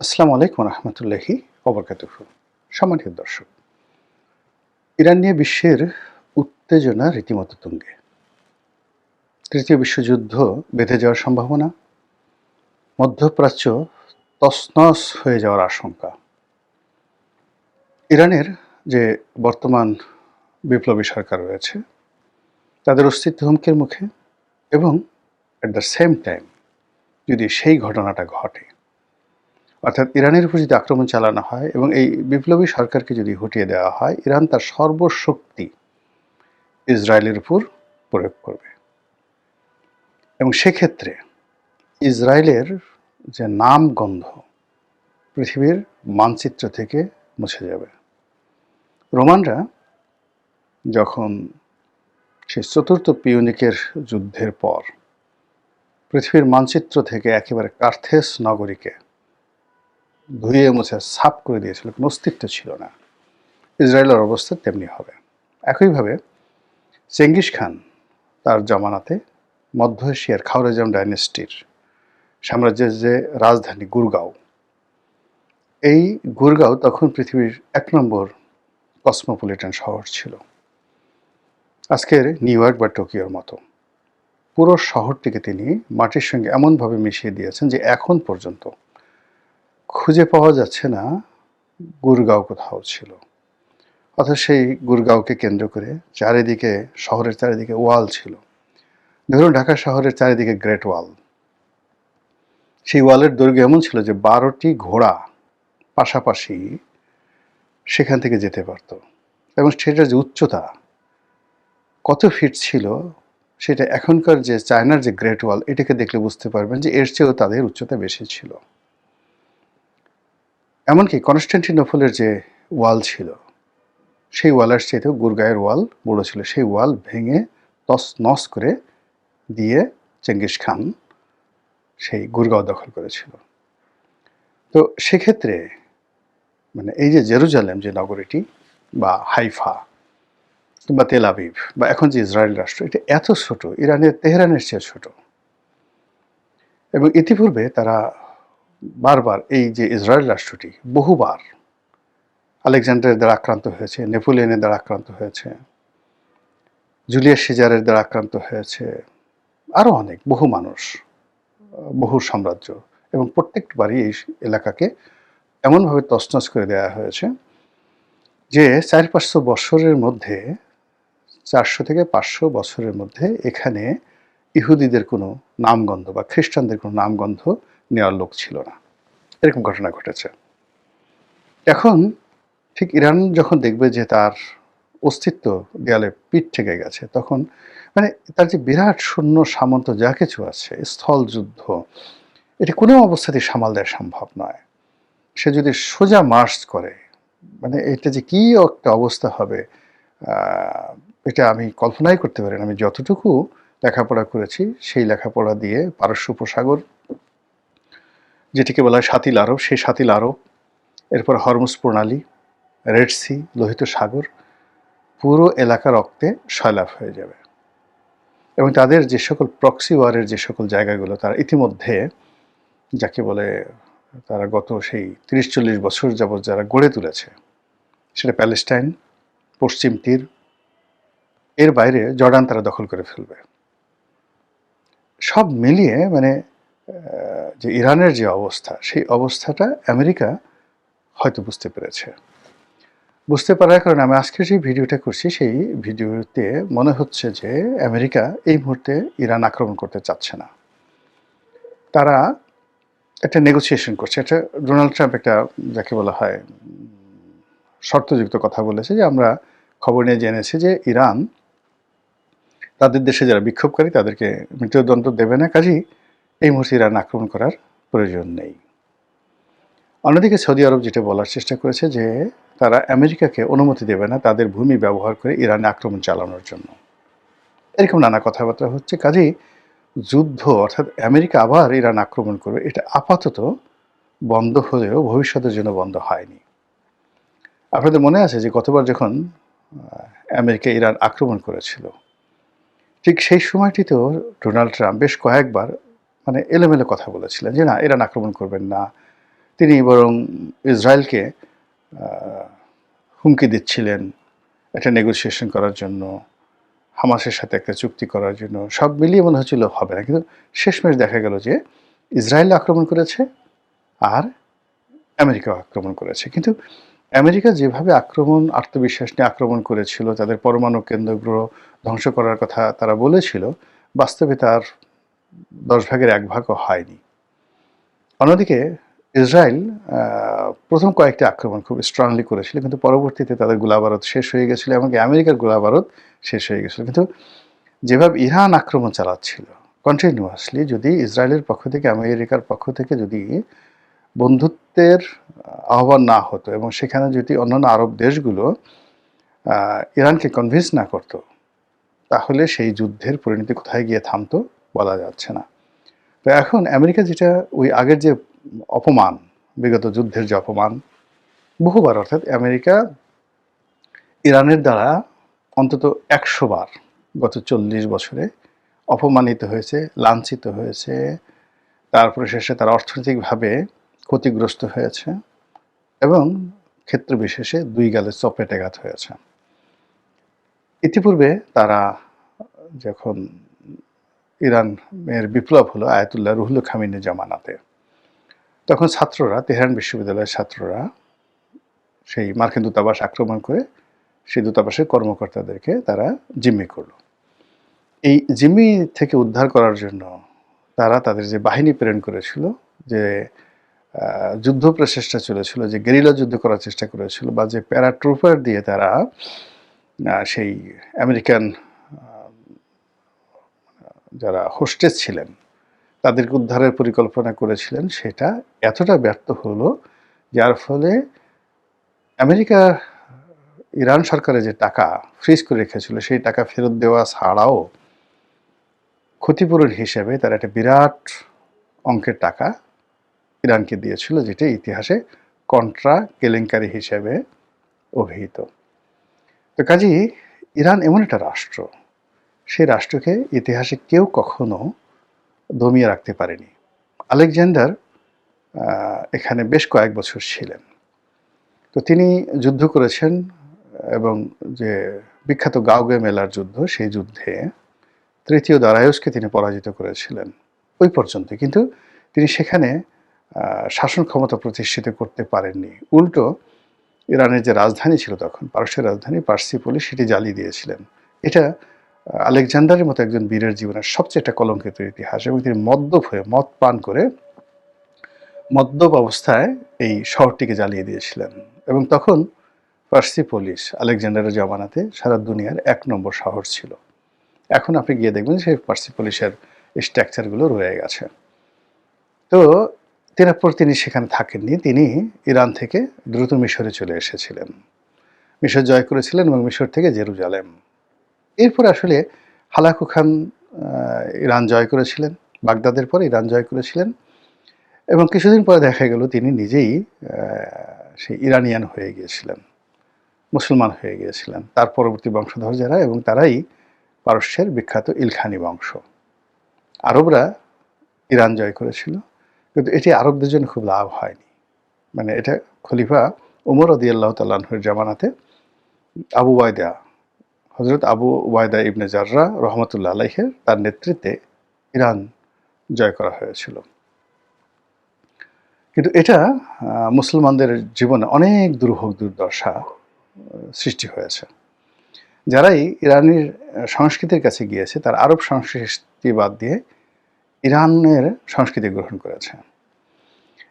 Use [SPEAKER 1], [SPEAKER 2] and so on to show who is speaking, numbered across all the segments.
[SPEAKER 1] আসসালামু আলাইকুম রহমতুল্লাহি ওবরকাতুহু। সম্মানিত দর্শক, ইরান নিয়ে বিশ্বের উত্তেজনা রীতিমতো তুঙ্গে। তৃতীয় বিশ্বযুদ্ধ বেঁধে যাওয়ার সম্ভাবনা, মধ্যপ্রাচ্য তছনছ হয়ে যাওয়ার আশঙ্কা। ইরানের যে বর্তমান বিপ্লবী সরকার রয়েছে তাদের অস্তিত্ব হুমকির মুখে, এবং অ্যাট দ্য সেম টাইম যদি সেই ঘটনাটা ঘটে, অর্থাৎ ইরানের উপর যদি আক্রমণ চালানো হয় এবং এই বিপ্লবী সরকারকে যদি হটিয়ে দেওয়া হয়, ইরান তার সর্বশক্তি ইসরায়েলের উপর প্রয়োগ করবে, এবং সেক্ষেত্রে ইসরায়েলের যে নাম গন্ধ পৃথিবীর মানচিত্র থেকে মুছে যাবে। রোমানরা যখন সেই চতুর্থ পিউনিকের যুদ্ধের পর পৃথিবীর মানচিত্র থেকে একেবারে কার্থেস নগরীকে ধুয়ে মুছে সাফ করে দিয়েছিল, কোনো অস্তিত্ব ছিল না, ইসরায়েলের অবস্থা তেমনি হবে। একইভাবে চেঙ্গিস খান তার জমানাতে মধ্য এশিয়ার খাওরেজাম ডাইনেস্টির সাম্রাজ্যের যে রাজধানী গুরগাঁও, এই গুরগাঁও তখন পৃথিবীর ১ নম্বর কসমোপলিটন শহর ছিল, আজকের নিউ ইয়র্ক বা টোকিওর মতো। পুরো শহরটিকে তিনি মাটির সঙ্গে এমনভাবে মিশিয়ে দিয়েছেন যে এখন পর্যন্ত খুঁজে পাওয়া যাচ্ছে না গুরগাঁও কোথাও ছিল। অথচ সেই গুরগাঁওকে কেন্দ্র করে চারিদিকে, শহরের চারিদিকে ওয়াল ছিল। ধরুন ঢাকা শহরের চারিদিকে গ্রেট ওয়াল, সেই ওয়ালের দৈর্ঘ্য এমন ছিল যে ১২টি ঘোড়া পাশাপাশি সেখান থেকে যেতে পারত, এবং সেটার যে উচ্চতা কত ফিট ছিল সেটা এখনকার যে চায়নার যে গ্রেট ওয়াল, এটাকে দেখলে বুঝতে পারবেন যে এর চেয়েও তাদের উচ্চতা বেশি ছিল। এমনকি কনস্টান্টিনোপলের যে ওয়াল ছিল, সেই ওয়ালের চাইতেও গুরগাঁয়ের ওয়াল বড় ছিল। সেই ওয়াল ভেঙে তছনছ করে দিয়ে চেঙ্গিস খান সেই গুরগাঁও দখল করেছিল। তো সেক্ষেত্রে মানে এই যে জেরুজালেম যে নগরীটি, বা হাইফা কিংবা তেল আবিব, বা এখন যে ইসরায়েল রাষ্ট্র, এটা এত ছোট, ইরানের তেহরানের চেয়ে ছোট। এবং ইতিপূর্বে তারা বারবার এই যে ইসরায়েল রাষ্ট্রটি বহুবার আলেকজান্ডারের দ্বারা আক্রান্ত হয়েছে, নেপোলিয়নের দ্বারা আক্রান্ত হয়েছে, জুলিয়াস সিজারের দ্বারা আক্রান্ত হয়েছে, আরও অনেক বহু মানুষ, বহু সাম্রাজ্য, এবং প্রত্যেকবারই এই এলাকাকে এমনভাবে তছনছ করে দেওয়া হয়েছে যে ৪-৫০০ বছরের মধ্যে, ৪০০ থেকে ৫০০ বছরের মধ্যে এখানে ইহুদিদের কোনো নামগন্ধ বা খ্রিস্টানদের কোনো নামগন্ধ নেওয়ার লোক ছিল না। এরকম ঘটনা ঘটেছে। এখন ঠিক ইরান যখন দেখবে যে তার অস্তিত্ব দেয়ালে পিঠ থেকে গেছে, তখন মানে তার যে বিরাট সৈন্য সামন্ত যা কিছু আছে, স্থল যুদ্ধ, এটি কোনো অবস্থাতেই সামাল দেওয়া সম্ভব নয়। সে যদি সোজা মার্চ করে, মানে এটা যে কী একটা অবস্থা হবে, এটা আমি কল্পনাই করতে পারি না। আমি যতটুকু লেখাপড়া করেছি সেই লেখাপড়া দিয়ে পারস্য উপসাগর, যেটিকে বলা হয় সাতিল আরব, সেই সাতিল আরব, এরপর হরমুজ প্রণালী, রেড সি, লোহিত সাগর, পুরো এলাকা রক্তে সয়লাভ হয়ে যাবে। এবং তাদের যে সকল প্রক্সি ওয়ারের যে সকল জায়গাগুলো তারা ইতিমধ্যে, যাকে বলে তারা গত সেই ৩০-৪০ বছর যাবৎ যারা গড়ে তুলেছে, সেটা প্যালেস্টাইন, পশ্চিম তীর, এর বাইরে জর্ডান তারা দখল করে ফেলবে। সব মিলিয়ে মানে যে ইরানের যে অবস্থা, সেই অবস্থাটা আমেরিকা হয়তো বুঝতে পেরেছে। বুঝতে পারার কারণে আমি আজকে যে ভিডিওটা করছি, সেই ভিডিওতে মনে হচ্ছে যে আমেরিকা এই মুহূর্তে ইরান আক্রমণ করতে চাচ্ছে না। তারা একটা নেগোসিয়েশন করছে। এটা ডোনাল্ড ট্রাম্প একটা, যাকে বলা হয়, শর্তযুক্ত কথা বলেছে যে আমরা খবর নিয়ে জেনেছি যে ইরান তাদের দেশে যারা বিক্ষোভকারী তাদেরকে মৃত্যুদণ্ড দেবে না, কাজেই এই মুহূর্তে ইরান আক্রমণ করার প্রয়োজন নেই। অন্যদিকে সৌদি আরব যেটা বলার চেষ্টা করেছে যে তারা আমেরিকাকে অনুমতি দেবে না তাদের ভূমি ব্যবহার করে ইরানে আক্রমণ চালানোর জন্য। এরকম নানা কথাবার্তা হচ্ছে। কাজেই যুদ্ধ, অর্থাৎ আমেরিকা আবার ইরান আক্রমণ করবে, এটা আপাতত বন্ধ হলেও ভবিষ্যতের জন্য বন্ধ হয়নি। আপনাদের মনে আছে যে গতবার যখন আমেরিকা ইরান আক্রমণ করেছিল, ঠিক সেই সময়টিতেও ডোনাল্ড ট্রাম্প বেশ কয়েকবার মানে এলোমেলো কথা বলেছিলেন যে না, ইরান আক্রমণ করবেন না, তিনি বরং ইসরায়েলকে হুমকি দিচ্ছিলেন একটা নেগোসিয়েশন করার জন্য, হামাসের সাথে একটা চুক্তি করার জন্য। সব মিলিয়ে মনে হচ্ছিল হবে না, কিন্তু শেষমেশ দেখা গেল যে ইসরায়েল আক্রমণ করেছে আর আমেরিকাও আক্রমণ করেছে। কিন্তু আমেরিকা যেভাবে আত্মবিশ্বাস নিয়ে আক্রমণ করেছিল, তাদের পরমাণু কেন্দ্রগুলো ধ্বংস করার কথা তারা বলেছিল, বাস্তবে তার 10 ভাগের 1 ভাগও হয়নি। অন্যদিকে ইসরায়েল প্রথম কয়েকটি আক্রমণ খুব স্ট্রংলি করেছিল, কিন্তু পরবর্তীতে তাদের গোলাবারুদ শেষ হয়ে গেছিল, এমনকি আমেরিকার গোলাবারুদ শেষ হয়ে গেছিল। কিন্তু যেভাবে ইরান আক্রমণ চালাচ্ছিল কন্টিনিউয়াসলি, যদি ইসরায়েলের পক্ষ থেকে, আমেরিকার পক্ষ থেকে যদি বন্ধুত্বের আহ্বান না হতো এবং সেখানে যদি অন্যান্য আরব দেশগুলো ইরানকে কনভিন্স না করতো, তাহলে সেই যুদ্ধের পরিণতি কোথায় গিয়ে থামতো বলা যাচ্ছে না। তো এখন আমেরিকা যেটা ওই আগের যে অপমান, বিগত যুদ্ধের যে অপমান বহুবার, অর্থাৎ আমেরিকা ইরানের দ্বারা অন্তত 100 বার গত 40 বছরে অপমানিত হয়েছে, লাঞ্ছিত হয়েছে, তারপরে শেষে তারা অর্থনৈতিকভাবে ক্ষতিগ্রস্ত হয়েছে এবং ক্ষেত্র বিশেষে 2 গালে চপেটাঘাত হয়েছে। ইতিপূর্বে তারা যখন ইরানের বিপ্লব হলো আয়াতুল্লাহ রুহুল খামিনির জামানাতে, তখন ছাত্ররা, তেহরান বিশ্ববিদ্যালয়ের ছাত্ররা সেই মার্কিন দূতাবাস আক্রমণ করে সেই দূতাবাসের কর্মকর্তাদেরকে তারা জিম্মি করলো। এই জিম্মি থেকে উদ্ধার করার জন্য তারা তাদের যে বাহিনী প্রেরণ করেছিল, যে যুদ্ধ প্রচেষ্টা চলেছিল, যে গেরিলা যুদ্ধ করার চেষ্টা করেছিল, বা যে প্যারাট্রুপার দিয়ে তারা সেই আমেরিকান যারা হোস্টেজ ছিলেন তাদেরকে উদ্ধারের পরিকল্পনা করেছিলেন, সেটা এতটা ব্যর্থ হলো যার ফলে আমেরিকা ইরান সরকারের যে টাকা ফ্রিজ করে রেখেছিল সেই টাকা ফেরত দেওয়া ছাড়াও ক্ষতিপূরণ হিসেবে তারা একটা বিরাট অঙ্কের টাকা ইরানকে দিয়েছিল, যেটি ইতিহাসে কন্ট্রা কেলেঙ্কারি হিসেবে অভিহিত। তো কাজেই ইরান এমন একটা রাষ্ট্র, সেই রাষ্ট্রকে ইতিহাসে কেউ কখনো দমিয়ে রাখতে পারেনি। আলেকজান্ডার এখানে বেশ কয়েক বছর ছিলেন। তো তিনি যুদ্ধ করেছেন এবং যে বিখ্যাত গাওগে মেলার যুদ্ধ, সেই যুদ্ধে তৃতীয় দারায়ুসকে তিনি পরাজিত করেছিলেন ওই পর্যন্ত। কিন্তু তিনি সেখানে শাসন ক্ষমতা প্রতিষ্ঠিত করতে পারেননি। উল্টো ইরানের যে রাজধানী ছিল তখন, পারস্যের রাজধানী পার্সিপোলিস, সেটি জ্বালিয়ে দিয়েছিলেন। এটা আলেকজান্ডারের মতো একজন বীরের জীবনের সবচেয়ে একটা কলঙ্কিত ইতিহাস। এবং তিনি মদ্যপ হয়ে, মদ পান করে মদ্যপ অবস্থায় এই শহরটিকে জ্বালিয়ে দিয়েছিলেন। এবং তখন পার্সিপোলিস আলেকজান্ডারের জামানাতে সারা দুনিয়ার 1 নম্বর শহর ছিল। এখন আপনি গিয়ে দেখবেন সেই পার্সিপোলিসের স্ট্রাকচারগুলো রয়ে গেছে। তো তারপর তিনি সেখানে থাকেননি, তিনি ইরান থেকে দ্রুত মিশরে চলে এসেছিলেন, মিশর জয় করেছিলেন এবং মিশর থেকে জেরুজালেম। এরপরে আসলে হালাকু খান ইরান জয় করেছিলেন, বাগদাদের পরে ইরান জয় করেছিলেন এবং কিছুদিন পরে দেখা গেল তিনি নিজেই সেই ইরানিয়ান হয়ে গিয়েছিলেন, মুসলমান হয়ে গিয়েছিলেন। তার পরবর্তী বংশধর যারা, এবং তারাই পারস্যের বিখ্যাত ইলখানি বংশ। আরবরা ইরান জয় করেছিল, কিন্তু এটি আরবদের জন্য খুব লাভ হয়নি। মানে এটা খলিফা উমর রাদিয়াল্লাহু তাআলা আনহুর জামানাতে হযরত আবু উবায়দা ইবনে জাররাহ রহমাতুল্লাহ আলাইহির তার নেতৃত্বে ইরান জয় করা হয়েছিল। কিন্তু এটা মুসলমানদের জীবনে অনেক দুর্ভোগ দুর্দশা সৃষ্টি হয়েছে। যারাই ইরানের সংস্কৃতির কাছে গিয়েছে তার আরব সংস্কৃতি বাদ দিয়ে ইরানের সংস্কৃতি গ্রহণ করেছে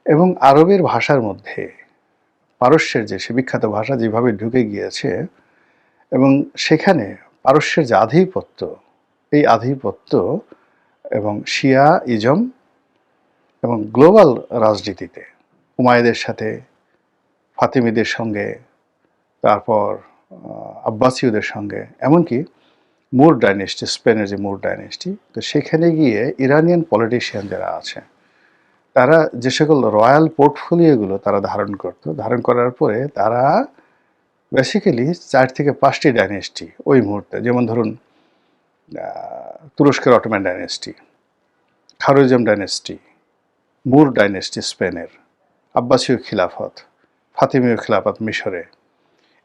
[SPEAKER 1] এবং আরবের ভাষার মধ্যে পারস্যের যে সে বিখ্যাত ভাষা যেভাবে ঢুকে গিয়েছে এবং সেখানে পারস্যের যে আধিপত্য, এই আধিপত্য এবং শিয়া ইজম এবং গ্লোবাল রাজনীতিতে উমাইয়াদের সাথে, ফাতিমিদের সঙ্গে, তারপর আব্বাসীয়দের সঙ্গে, এমনকি মুর ডাইনেস্টি, স্পেনের যে মুর ডাইনেস্টি, তো সেখানে গিয়ে ইরানিয়ান পলিটিশিয়ান যারা আছে তারা যে সকল রয়্যাল পোর্টফোলিওগুলো তারা ধারণ করার পরে তারা বেসিক্যালি 4 থেকে 5টি ডাইনেস্টি ওই মুহূর্তে, যেমন ধরুন তুরস্কের Ottoman dynasty, Khwarazm dynasty, Moor dynasty স্পেনের, আব্বাসীয় খিলাফত, ফাতিমীয় খিলাফত মিশরে,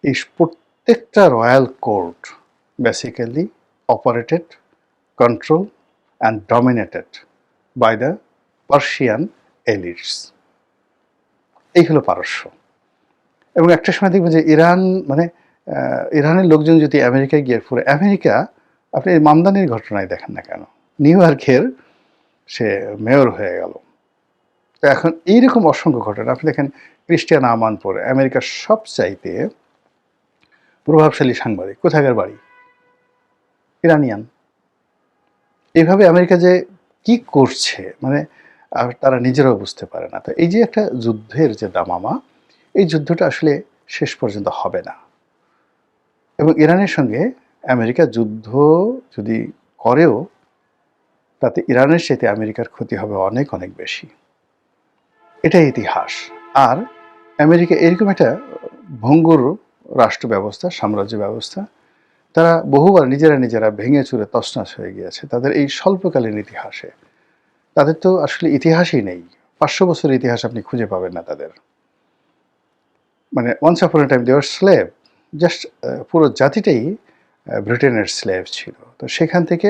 [SPEAKER 1] এই প্রত্যেকটা royal court basically operated, control and dominated by the Persian elites. এই হলো পারস্য। এবং একটা সময় দেখবেন যে ইরান মানে ইরানের লোকজন যদি আমেরিকায় গিয়ে পুরো আমেরিকা, আপনি এই মামদানির ঘটনায় দেখেন না কেন, নিউ ইয়র্কের সে মেয়র হয়ে গেল। তো এখন এইরকম অসংখ্য ঘটনা আপনি দেখেন। ক্রিস্টিয়ান আমানপুর, আমেরিকার সবচাইতে প্রভাবশালী সাংবাদিক, কোথাকার বাড়ি? ইরানিয়ান। এইভাবে আমেরিকা যে কি করছে মানে আর তারা নিজেরাও বুঝতে পারে না। তো এই যে একটা যুদ্ধের যে দামামা, এই যুদ্ধটা আসলে শেষ পর্যন্ত হবে না। এবং ইরানের সঙ্গে আমেরিকা যুদ্ধ যদি করেও তাতে ইরানের চাইতে আমেরিকার ক্ষতি হবে অনেক অনেক বেশি। এটাই ইতিহাস। আর আমেরিকা এরকম একটা ভঙ্গুর রাষ্ট্র ব্যবস্থা, সাম্রাজ্য ব্যবস্থা, তারা বহুবার নিজেরা ভেঙে চুরে তছনছ হয়ে গিয়েছে তাদের এই স্বল্পকালীন ইতিহাসে। তাদের তো আসলে ইতিহাসই নেই। 500 বছরের ইতিহাস আপনি খুঁজে পাবেন না তাদের। মানে once upon a time they were slave. Just পুরো জাতিটাই ব্রিটেনের স্লেভ ছিল। তো সেখান থেকে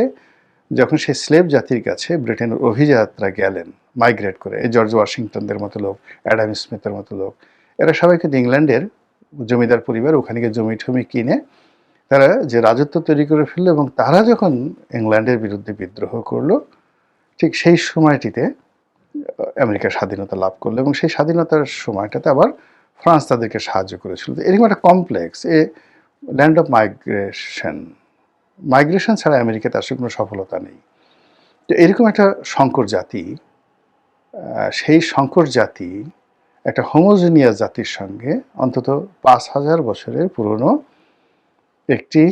[SPEAKER 1] যখন সেই স্লেভ জাতির কাছে ব্রিটেনের অভিযাত্রা গেলেন মাইগ্রেট করে, এই জর্জ ওয়াশিংটনদের মতো লোক, অ্যাডাম স্মিথের মতো লোক, এরা সবাই কিন্তু ইংল্যান্ডের জমিদার পরিবার, ওখানে গিয়ে জমি টমি কিনে তারা যে রাজত্ব তৈরি করে ফেললো। এবং তারা যখন ইংল্যান্ডের বিরুদ্ধে বিদ্রোহ করলো, ঠিক সেই সময়টিতে আমেরিকা স্বাধীনতা লাভ করলো। এবং সেই স্বাধীনতার সময়টাতে আবার ফ্রান্স তাদেরকে সাহায্য করেছিল। এরকম একটা complex A land of migration ছাড়া আমেরিকাতে আসলে কোনো সফলতা নেই। তো এরকম একটা সংকর জাতি, সেই সংকর জাতি একটা হোমোজিনিয়াস জাতির সঙ্গে অন্তত 5000 বছরের পুরনো একটি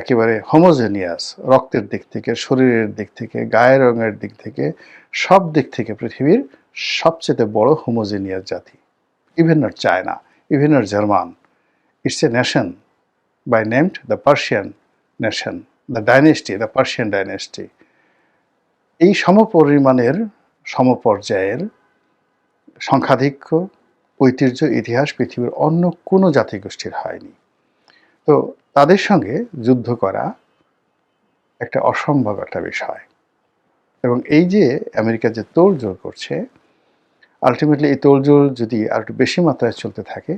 [SPEAKER 1] একেবারে হোমোজেনিয়াস, রক্তের দিক থেকে, শরীরের দিক থেকে, গায়ের রঙের দিক থেকে, সব দিক থেকে পৃথিবীর সবচেয়ে বড় হোমোজেনিয়াস জাতি। Even not China, even not German, it's a nation by named the Persian nation, the dynasty, the Persian dynasty. এই সমপরিমাণের, সমপর্যায়ের সংখ্যাধিক্য, ঐতিহ্য, ইতিহাস পৃথিবীর অন্য কোনো জাতিগোষ্ঠীর হয়নি। তো তাদের সঙ্গে যুদ্ধ করা একটা অসম্ভব একটা বিষয়। এবং এই যে আমেরিকা যে তোড়জোড় করছে, আলটিমেটলি এই তোড়জোড় যদি আর একটু বেশি মাত্রায় চলতে থাকে,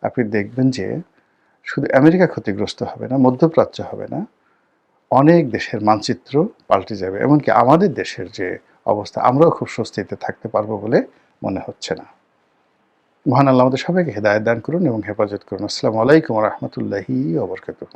[SPEAKER 1] আপনি দেখবেন যে শুধু আমেরিকা ক্ষতিগ্রস্ত হবে না, মধ্যপ্রাচ্য হবে না, অনেক দেশের মানচিত্র পাল্টে যাবে। এমনকি আমাদের দেশের যে অবস্থা, আমরাও খুব স্বস্তিতে থাকতে পারবো বলে মনে হচ্ছে না। মহান আল্লাহ আমাদের সবাইকে হেদায়েত দান করুন এবং হেফাজত করুন। আসসালামু আলাইকুম ওয়া রাহমাতুল্লাহি ওয়া বারাকাতুহু।